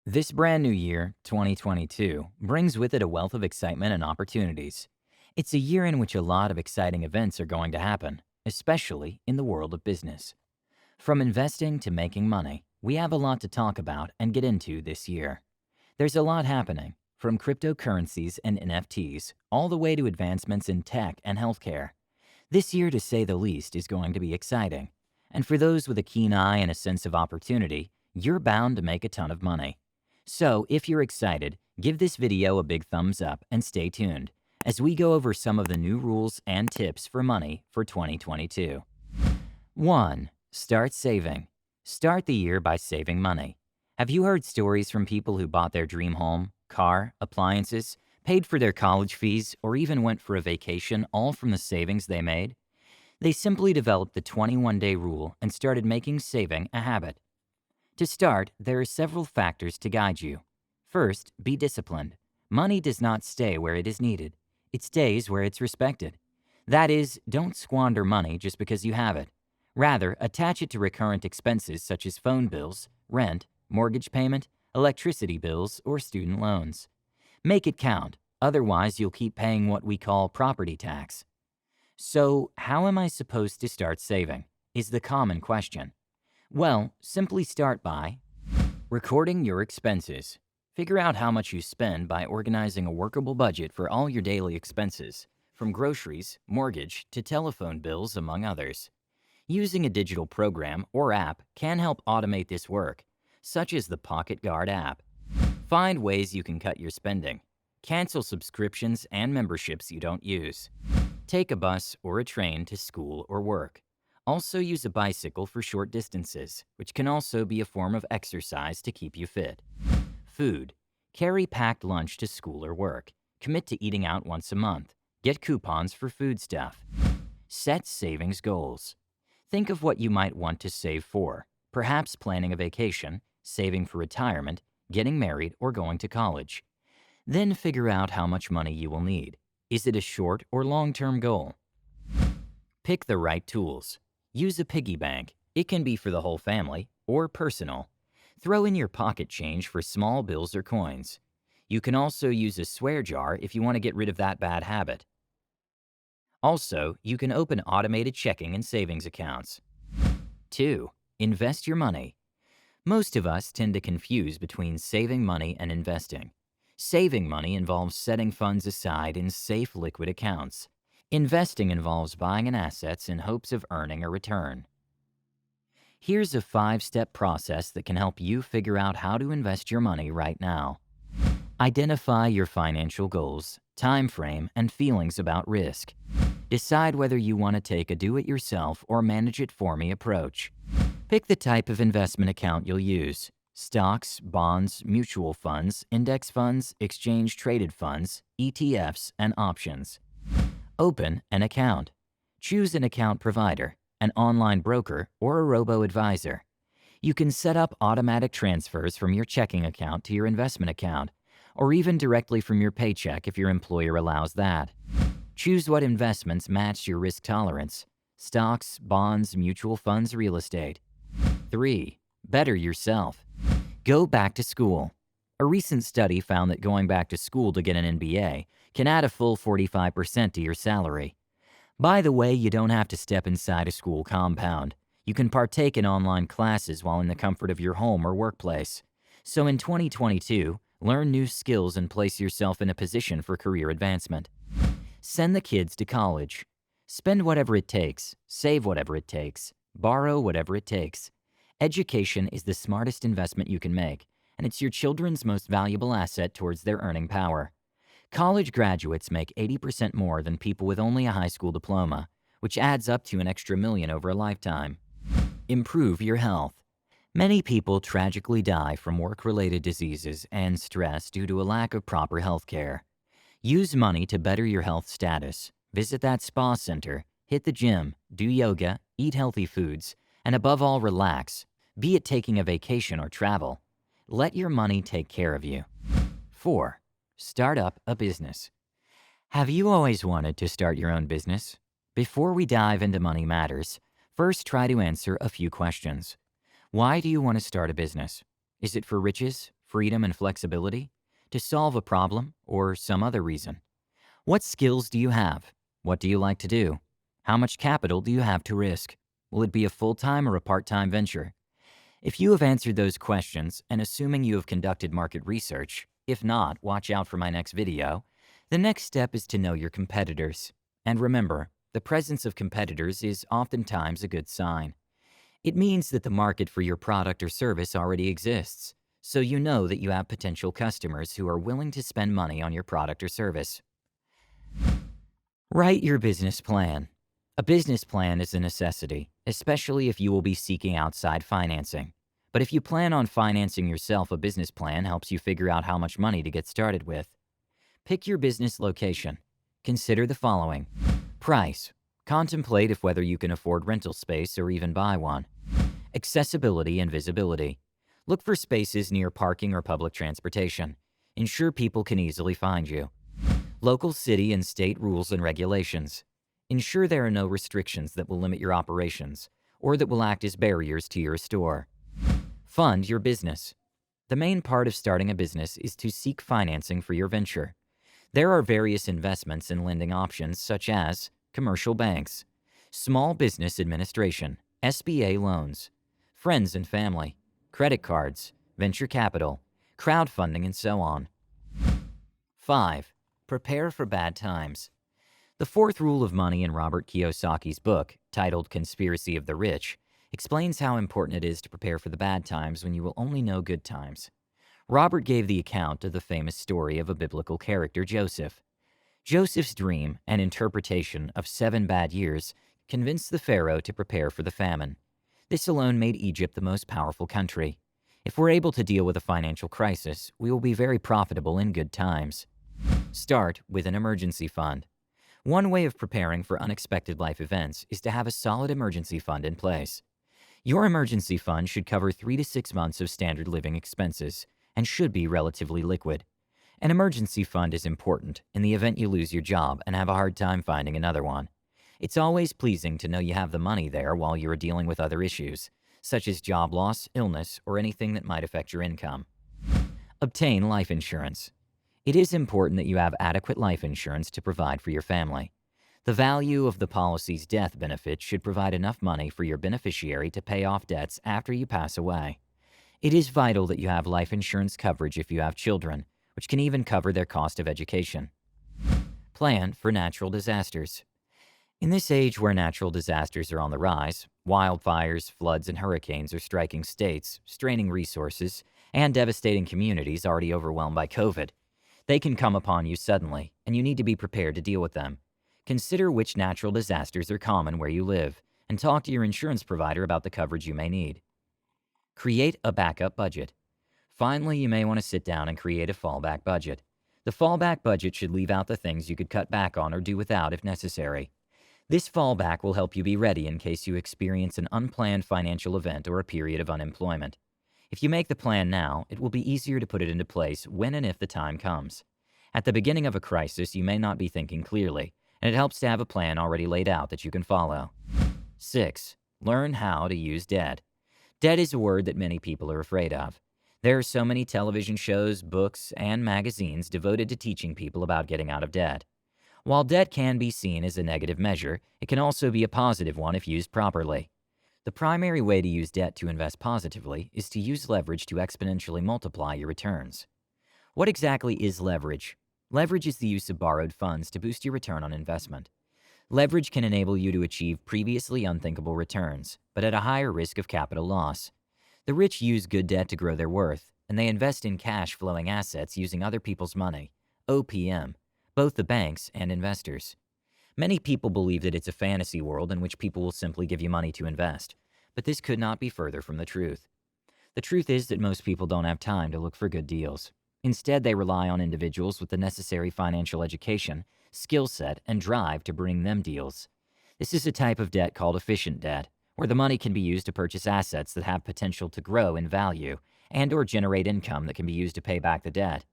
This brand new year, 2022, brings with it a wealth of excitement and opportunities. It's a year in which a lot of exciting events are going to happen, especially in the world of business. From investing to making money, we have a lot to talk about and get into this year. There's a lot happening, from cryptocurrencies and NFTs, all the way to advancements in tech and healthcare. This year, to say the least, is going to be exciting. And for those with a keen eye and a sense of opportunity, you're bound to make a ton of money. So, if you're excited, give this video a big thumbs up and stay tuned as we go over some of the new rules and tips for money for 2022. 1. Start saving. Start the year by saving money. Have you heard stories from people who bought their dream home, car, appliances, paid for their college fees, or even went for a vacation all from the savings they made? They simply developed the 21-day rule and started making saving a habit. To start, there are several factors to guide you. First, be disciplined. Money does not stay where it is needed. It stays where it's respected. That is, don't squander money just because you have it. Rather, attach it to recurrent expenses such as phone bills, rent, mortgage payment, electricity bills, or student loans. Make it count, otherwise you'll keep paying what we call property tax. So, how am I supposed to start saving? Is the common question. Well, simply start by recording your expenses. Figure out how much you spend by organizing a workable budget for all your daily expenses, from groceries, mortgage, to telephone bills, among others. Using a digital program or app can help automate this work, such as the Pocket Guard app. Find ways you can cut your spending. Cancel subscriptions and memberships you don't use. Take a bus or a train to school or work. Also use a bicycle for short distances, which can also be a form of exercise to keep you fit. Food. Carry packed lunch to school or work. Commit to eating out once a month. Get coupons for food stuff. Set savings goals. Think of what you might want to save for, perhaps planning a vacation, saving for retirement, getting married, or going to college. Then figure out how much money you will need. Is it a short or long-term goal? Pick the right tools. Use a piggy bank. It can be for the whole family or personal. Throw in your pocket change for small bills or coins. You can also use a swear jar if you want to get rid of that bad habit. Also, you can open automated checking and savings accounts. 2. Invest your money. Most of us tend to confuse between saving money and investing. Saving money involves setting funds aside in safe liquid accounts. Investing involves buying in assets in hopes of earning a return. Here's a 5-step process that can help you figure out how to invest your money right now. Identify your financial goals, time frame, and feelings about risk. Decide whether you want to take a do-it-yourself or manage-it-for-me approach. Pick the type of investment account you'll use: stocks, bonds, mutual funds, index funds, exchange-traded funds, ETFs, and options. Open an account. Choose an account provider, an online broker, or a robo-advisor. You can set up automatic transfers from your checking account to your investment account, or even directly from your paycheck if your employer allows that. Choose what investments match your risk tolerance: stocks, bonds, mutual funds, real estate. 3. Better yourself. Go back to school. A recent study found that going back to school to get an MBA can add a full 45% to your salary. By the way, you don't have to step inside a school compound. You can partake in online classes while in the comfort of your home or workplace. So in 2022, learn new skills and place yourself in a position for career advancement. Send the kids to college. Spend whatever it takes, save whatever it takes, borrow whatever it takes. Education is the smartest investment you can make, and it's your children's most valuable asset towards their earning power. College graduates make 80% more than people with only a high school diploma, which adds up to an extra million over a lifetime. Improve your health. Many people tragically die from work-related diseases and stress due to a lack of proper health care. Use money to better your health status. Visit that spa center, hit the gym, do yoga, eat healthy foods, and above all, relax, be it taking a vacation or travel. Let your money take care of you. 4. Start up a business. Have you always wanted to start your own business? Before we dive into money matters, first try to answer a few questions. Why do you want to start a business? Is it for riches, freedom and flexibility, to solve a problem, or some other reason? What skills do you have? What do you like to do? How much capital do you have to risk? Will it be a full-time or a part-time venture? If you have answered those questions, and assuming you have conducted market research, if not, watch out for my next video, the next step is to know your competitors. And remember, the presence of competitors is oftentimes a good sign. It means that the market for your product or service already exists, so you know that you have potential customers who are willing to spend money on your product or service. Write your business plan. A business plan is a necessity, especially if you will be seeking outside financing. But if you plan on financing yourself, a business plan helps you figure out how much money to get started with. Pick your business location. Consider the following. Price. Contemplate if whether you can afford rental space or even buy one. Accessibility and visibility. Look for spaces near parking or public transportation. Ensure people can easily find you. Local city and state rules and regulations. Ensure there are no restrictions that will limit your operations or that will act as barriers to your store. Fund your business. The main part of starting a business is to seek financing for your venture. There are various investments and lending options such as commercial banks, small business administration, SBA loans, friends and family, credit cards, venture capital, crowdfunding, and so on. 5. Prepare for bad times. The fourth rule of money in Robert Kiyosaki's book, titled Conspiracy of the Rich, explains how important it is to prepare for the bad times when you will only know good times. Robert gave the account of the famous story of a biblical character, Joseph. Joseph's dream and interpretation of 7 bad years convinced the Pharaoh to prepare for the famine. This alone made Egypt the most powerful country. If we're able to deal with a financial crisis, we will be very profitable in good times. Start with an emergency fund. One way of preparing for unexpected life events is to have a solid emergency fund in place. Your emergency fund should cover 3 to 6 months of standard living expenses and should be relatively liquid. An emergency fund is important in the event you lose your job and have a hard time finding another one. It's always pleasing to know you have the money there while you are dealing with other issues, such as job loss, illness, or anything that might affect your income. Obtain life insurance. It is important that you have adequate life insurance to provide for your family. The value of the policy's death benefit should provide enough money for your beneficiary to pay off debts after you pass away. It is vital that you have life insurance coverage if you have children, which can even cover their cost of education. Plan for natural disasters. In this age where natural disasters are on the rise, wildfires, floods, and hurricanes are striking states, straining resources, and devastating communities already overwhelmed by COVID. They can come upon you suddenly, and you need to be prepared to deal with them. Consider which natural disasters are common where you live, and talk to your insurance provider about the coverage you may need. Create a backup budget. Finally, you may want to sit down and create a fallback budget. The fallback budget should leave out the things you could cut back on or do without if necessary. This fallback will help you be ready in case you experience an unplanned financial event or a period of unemployment. If you make the plan now, it will be easier to put it into place when and if the time comes. At the beginning of a crisis, you may not be thinking clearly, and it helps to have a plan already laid out that you can follow. 6. Learn how to use debt. Debt is a word that many people are afraid of. There are so many television shows, books, and magazines devoted to teaching people about getting out of debt. While debt can be seen as a negative measure, it can also be a positive one if used properly. The primary way to use debt to invest positively is to use leverage to exponentially multiply your returns. What exactly is leverage? Leverage is the use of borrowed funds to boost your return on investment. Leverage can enable you to achieve previously unthinkable returns, but at a higher risk of capital loss. The rich use good debt to grow their worth, and they invest in cash-flowing assets using other people's money, OPM, both the banks and investors. Many people believe that it's a fantasy world in which people will simply give you money to invest, but this could not be further from the truth. The truth is that most people don't have time to look for good deals. Instead, they rely on individuals with the necessary financial education, skill set, and drive to bring them deals. This is a type of debt called efficient debt, where the money can be used to purchase assets that have potential to grow in value and/or generate income that can be used to pay back the debt.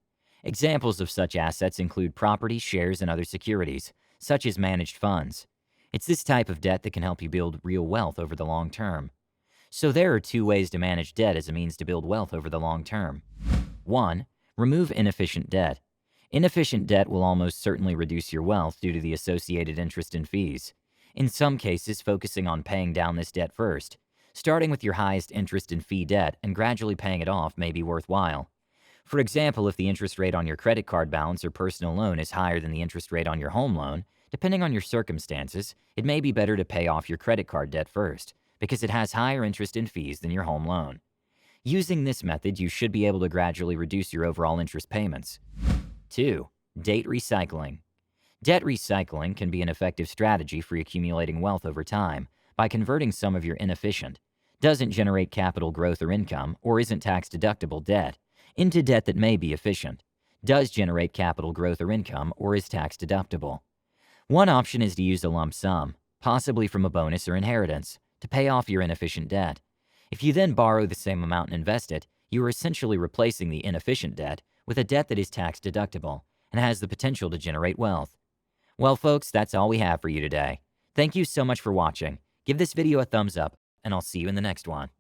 Examples of such assets include property, shares, and other securities, such as managed funds. It's this type of debt that can help you build real wealth over the long term. So there are 2 ways to manage debt as a means to build wealth over the long term. 1. Remove inefficient debt. Inefficient debt will almost certainly reduce your wealth due to the associated interest and fees. In some cases, focusing on paying down this debt first. Starting with your highest interest and fee debt and gradually paying it off may be worthwhile. For example, if the interest rate on your credit card balance or personal loan is higher than the interest rate on your home loan, depending on your circumstances, it may be better to pay off your credit card debt first because it has higher interest and fees than your home loan. Using this method, you should be able to gradually reduce your overall interest payments. 2. Debt recycling. Debt recycling can be an effective strategy for accumulating wealth over time by converting some of your inefficient, doesn't generate capital growth or income, or isn't tax-deductible debt into debt that may be efficient, does generate capital growth or income, or is tax-deductible. One option is to use a lump sum, possibly from a bonus or inheritance, to pay off your inefficient debt. If you then borrow the same amount and invest it, you are essentially replacing the inefficient debt with a debt that is tax-deductible and has the potential to generate wealth. Well, folks, that's all we have for you today. Thank you so much for watching. Give this video a thumbs up, and I'll see you in the next one.